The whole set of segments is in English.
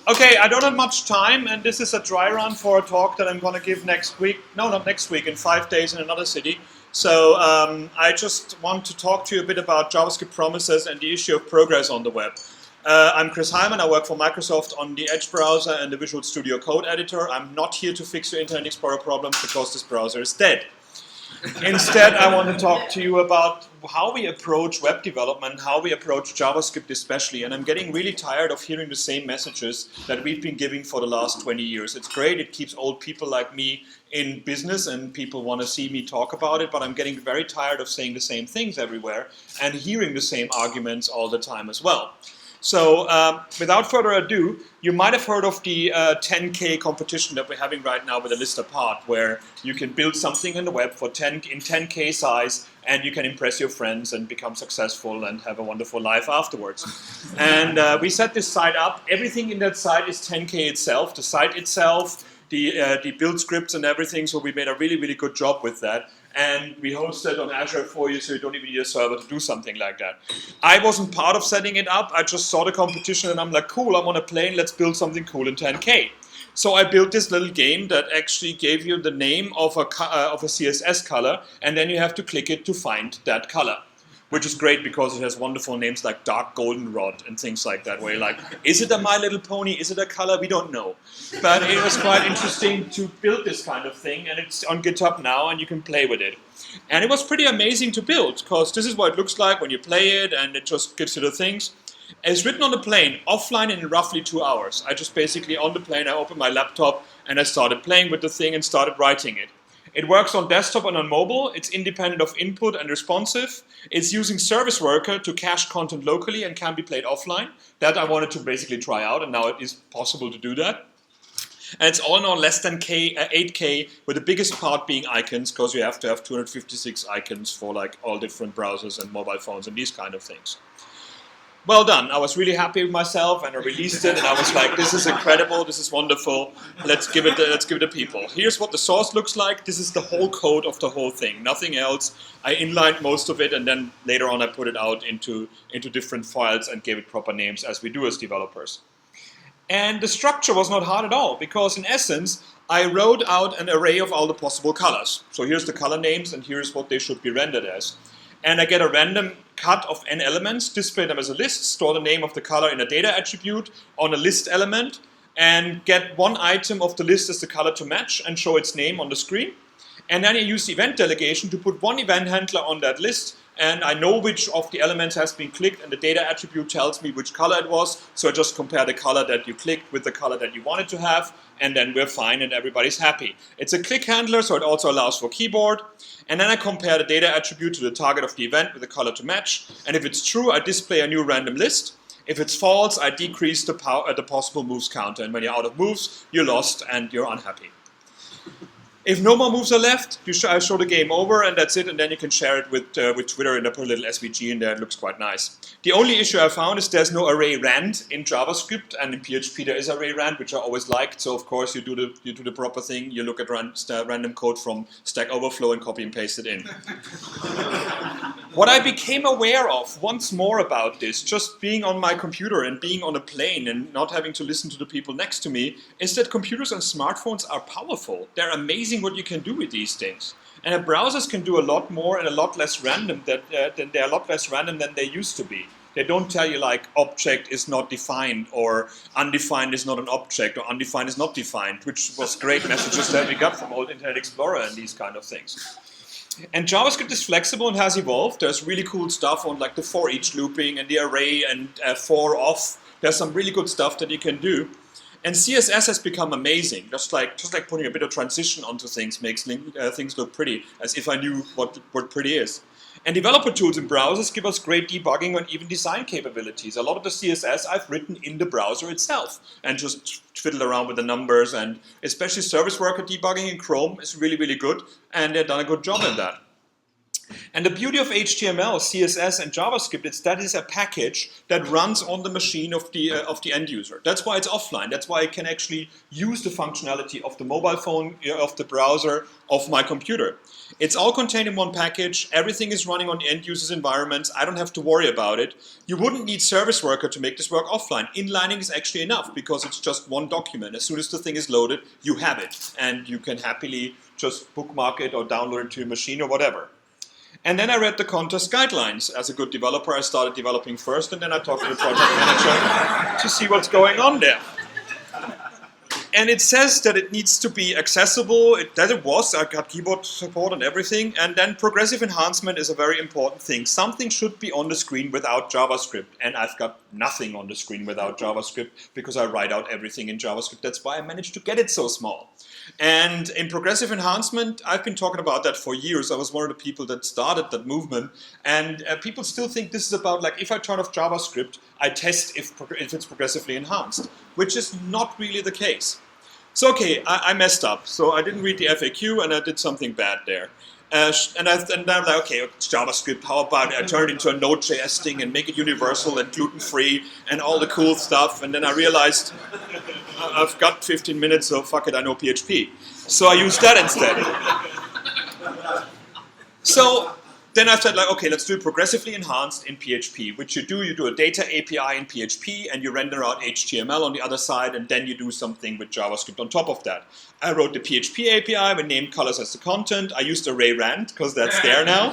Okay, I don't have much time, and this is a dry run for a talk that I'm going to give next week. No, not next week, in 5 days in another city. So I just want to talk to you a bit about JavaScript promises and the issue of progress on the web. I'm Chris Hyman. I work for Microsoft on the Edge browser and the Visual Studio Code editor. I'm not here to fix your Internet Explorer problems because this browser is dead. Instead, I want to talk to you about how we approach web development, how we approach JavaScript especially. And I'm getting really tired of hearing the same messages that we've been giving for the last 20 years. It's great, it keeps old people like me in business and people want to see me talk about it, but I'm getting very tired of saying the same things everywhere and hearing the same arguments all the time as well. So without further ado, you might have heard of the 10K competition that we're having right now with the list apart, where you can build something in the web for 10K size and you can impress your friends and become successful and have a wonderful life afterwards. And we set this site up. Everything in that site is 10K itself, the site itself, the build scripts and everything, so we made a really, really good job with that. And we host it on Azure for you, so you don't even need a server to do something like that. I wasn't part of setting it up. I just saw the competition and I'm like, cool, I'm on a plane, let's build something cool in 10K. So I built this little game that actually gave you the name of a CSS color, and then you have to click it to find that color. Which is great because it has wonderful names like Dark Goldenrod and things like that, where you're like, is it a My Little Pony? Is it a color? We don't know. But it was quite interesting to build this kind of thing, and it's on GitHub now, and you can play with it. And it was pretty amazing to build, because this is what it looks like when you play it, and it just gives you the things. It's written on the plane, offline in roughly 2 hours. I just basically, on the plane, I opened my laptop, and I started playing with the thing and started writing it. It works on desktop and on mobile. It's independent of input and responsive. It's using Service Worker to cache content locally and can be played offline. That I wanted to basically try out, and now it is possible to do that. And it's all in all less than 8K, with the biggest part being icons, because you have to have 256 icons for like all different browsers and mobile phones and these kind of things. Well done. I was really happy with myself, and I released it, and I was like, this is incredible, this is wonderful, let's give it to people. Here's what the source looks like. This is the whole code of the whole thing, nothing else. I inlined most of it, and then later on I put it out into different files and gave it proper names, as we do as developers. And the structure was not hard at all, because in essence, I wrote out an array of all the possible colors. So here's the color names, and here's what they should be rendered as. And I get a random cut of n elements, display them as a list, store the name of the color in a data attribute on a list element, and get one item of the list as the color to match and show its name on the screen. And then I use the event delegation to put one event handler on that list, and I know which of the elements has been clicked, and the data attribute tells me which color it was, so I just compare the color that you clicked with the color that you wanted to have, and then we're fine and everybody's happy. It's a click handler, so it also allows for keyboard. And then I compare the data attribute to the target of the event with the color to match. And if it's true, I display a new random list. If it's false, I decrease the possible moves counter. And when you're out of moves, you're lost and you're unhappy. If no more moves are left, I show the game over, and that's it. And then you can share it with Twitter, and I put a little SVG in there. It looks quite nice. The only issue I found is there's no array rand in JavaScript, and in PHP there is array rand, which I always liked. So of course you do the proper thing. You look at random code from Stack Overflow and copy and paste it in. What I became aware of once more about this, just being on my computer and being on a plane and not having to listen to the people next to me, is that computers and smartphones are powerful. They're amazing what you can do with these things. And browsers can do a lot more and a lot less random they're a lot less random than they used to be. They don't tell you like object is not defined, or undefined is not an object, or undefined is not defined, which was great messages that we got from old Internet Explorer and these kind of things. And JavaScript is flexible and has evolved. There's really cool stuff on like the for each looping and the array and for off. There's some really good stuff that you can do. And CSS has become amazing. Just like putting a bit of transition onto things makes things look pretty, as if I knew what pretty is. And developer tools in browsers give us great debugging and even design capabilities. A lot of the CSS I've written in the browser itself and just fiddle around with the numbers, and especially Service Worker debugging in Chrome is really, really good, and they've done a good job in that. And the beauty of HTML, CSS, and JavaScript is that is a package that runs on the machine of the end user. That's why it's offline. That's why I can actually use the functionality of the mobile phone, of the browser, of my computer. It's all contained in one package. Everything is running on the end user's environments. I don't have to worry about it. You wouldn't need Service Worker to make this work offline. Inlining is actually enough because it's just one document. As soon as the thing is loaded, you have it, and you can happily just bookmark it or download it to your machine or whatever. And then I read the contest guidelines. As a good developer, I started developing first, and then I talked to the project manager to see what's going on there. And it says that it needs to be accessible. That it was. I got keyboard support and everything. And then progressive enhancement is a very important thing. Something should be on the screen without JavaScript. And I've got nothing on the screen without JavaScript because I write out everything in JavaScript. That's why I managed to get it so small. And in progressive enhancement, I've been talking about that for years. I was one of the people that started that movement. And people still think this is about, like, if I turn off JavaScript, I test if it's progressively enhanced, which is not really the case. So, okay, I messed up. So I didn't read the FAQ and I did something bad there. And then I'm like, okay, it's JavaScript, how about I turn it into a Node.js thing and make it universal and gluten-free and all the cool stuff. And then I realized I've got 15 minutes, so fuck it, I know PHP. So I used that instead. So then I said, like, okay, let's do it progressively enhanced in PHP, which you do a data API in PHP and you render out HTML on the other side, and then you do something with JavaScript on top of that. I wrote the PHP API, we named colors as the content. I used ArrayRand because that's there now.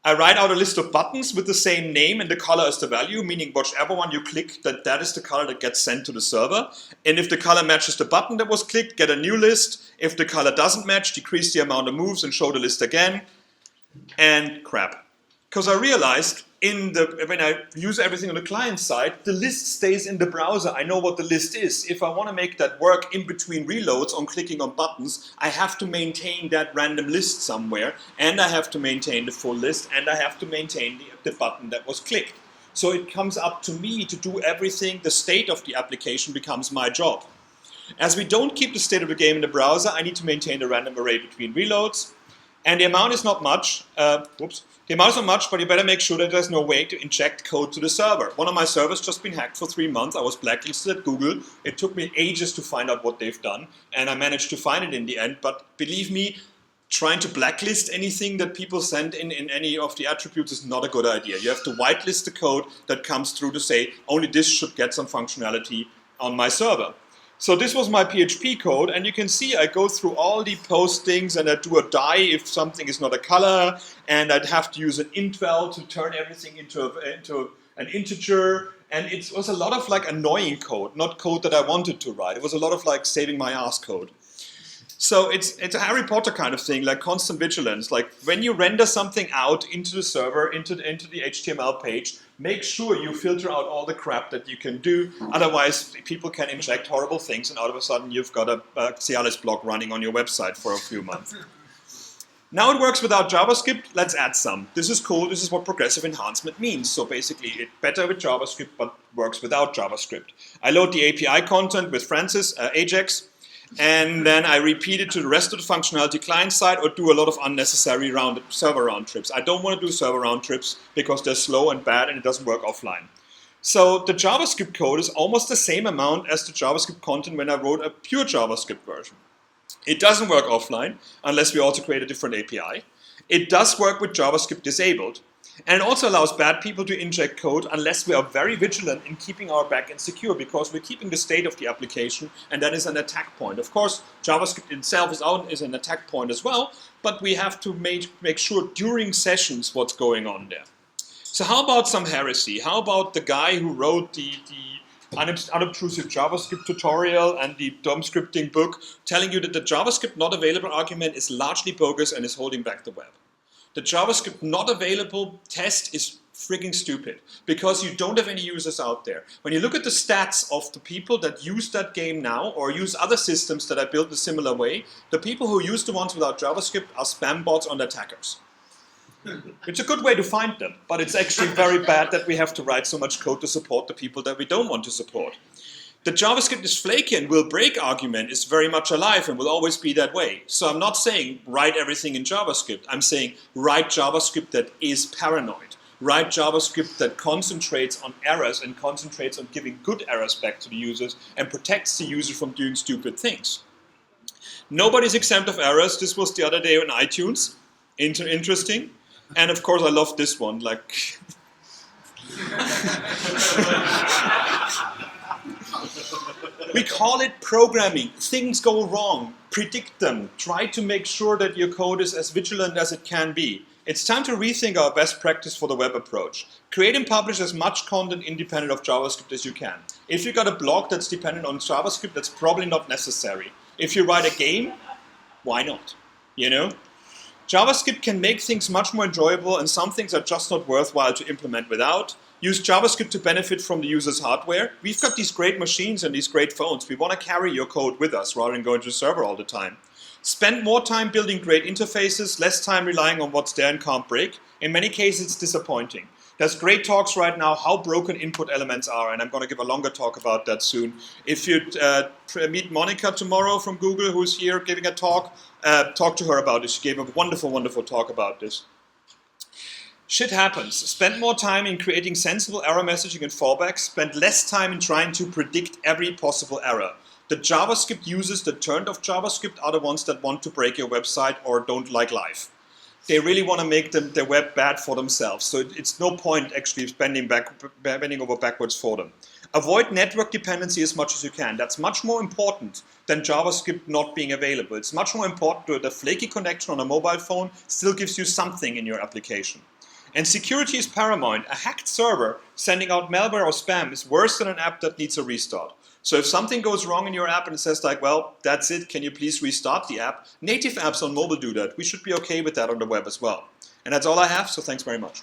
I write out a list of buttons with the same name and the color as the value, meaning whichever one you click, that is the color that gets sent to the server. And if the color matches the button that was clicked, get a new list. If the color doesn't match, decrease the amount of moves and show the list again. And crap. Because I realized when I use everything on the client side, the list stays in the browser. I know what the list is. If I want to make that work in between reloads on clicking on buttons, I have to maintain that random list somewhere, and I have to maintain the full list, and I have to maintain the button that was clicked. So it comes up to me to do everything. The state of the application becomes my job. As we don't keep the state of the game in the browser, I need to maintain the random array between reloads. And the amount is not much. The amount is not much, but you better make sure that there's no way to inject code to the server. One of my servers just been hacked for 3 months. I was blacklisted at Google. It took me ages to find out what they've done, and I managed to find it in the end. But believe me, trying to blacklist anything that people send in any of the attributes is not a good idea. You have to whitelist the code that comes through to say, only this should get some functionality on my server. So this was my PHP code, and you can see I go through all the postings and I do a die if something is not a color, and I'd have to use an int-val to turn everything into an integer, and it was a lot of like annoying code, not code that I wanted to write. It was a lot of like saving my ass code. So it's a Harry Potter kind of thing, like constant vigilance. Like when you render something out into the server, into the HTML page, make sure you filter out all the crap that you can do. Otherwise, people can inject horrible things, and all of a sudden you've got a Cialis block running on your website for a few months. Now it works without JavaScript. Let's add some. This is cool. This is what progressive enhancement means. So basically, it's better with JavaScript, but works without JavaScript. I load the API content with Francis, Ajax. And then I repeat it to the rest of the functionality client side or do a lot of unnecessary server round trips. I don't want to do server round trips because they're slow and bad and it doesn't work offline. So the JavaScript code is almost the same amount as the JavaScript content when I wrote a pure JavaScript version. It doesn't work offline unless we also create a different API. It does work with JavaScript disabled. And it also allows bad people to inject code unless we are very vigilant in keeping our backend secure, because we're keeping the state of the application, and that is an attack point. Of course, JavaScript itself is an attack point as well, but we have to make sure during sessions what's going on there. So how about some heresy? How about the guy who wrote the unobtrusive JavaScript tutorial and the DOM scripting book telling you that the JavaScript not available argument is largely bogus and is holding back the web? The JavaScript not available test is frigging stupid because you don't have any users out there. When you look at the stats of the people that use that game now or use other systems that I built a similar way, the people who use the ones without JavaScript are spam bots and attackers. It's a good way to find them, but it's actually very bad that we have to write so much code to support the people that we don't want to support. The JavaScript is flaky and will break argument is very much alive and will always be that way. So I'm not saying write everything in JavaScript. I'm saying write JavaScript that is paranoid. Write JavaScript that concentrates on errors and concentrates on giving good errors back to the users and protects the user from doing stupid things. Nobody's exempt of errors. This was the other day on iTunes. Interesting. And of course I love this one. Like we call it programming. Things go wrong. Predict them. Try to make sure that your code is as vigilant as it can be. It's time to rethink our best practice for the web approach. Create and publish as much content independent of JavaScript as you can. If you've got a blog that's dependent on JavaScript, that's probably not necessary. If you write a game, why not? You know? JavaScript can make things much more enjoyable, and some things are just not worthwhile to implement without. Use JavaScript to benefit from the user's hardware. We've got these great machines and these great phones. We want to carry your code with us rather than going to the server all the time. Spend more time building great interfaces, less time relying on what's there and can't break. In many cases, it's disappointing. There's great talks right now how broken input elements are, and I'm going to give a longer talk about that soon. If you meet Monica tomorrow from Google, who's here giving a talk, talk to her about this. She gave a wonderful, wonderful talk about this. Shit happens. Spend more time in creating sensible error messaging and fallbacks. Spend less time in trying to predict every possible error. The JavaScript users that turned off JavaScript are the ones that want to break your website or don't like life. They really want to make their web bad for themselves. So it's no point actually bending over backwards for them. Avoid network dependency as much as you can. That's much more important than JavaScript not being available. It's much more important that the flaky connection on a mobile phone still gives you something in your application. And security is paramount. A hacked server sending out malware or spam is worse than an app that needs a restart. So if something goes wrong in your app and it says like, well, that's it, can you please restart the app? Native apps on mobile do that. We should be okay with that on the web as well. And that's all I have, so thanks very much.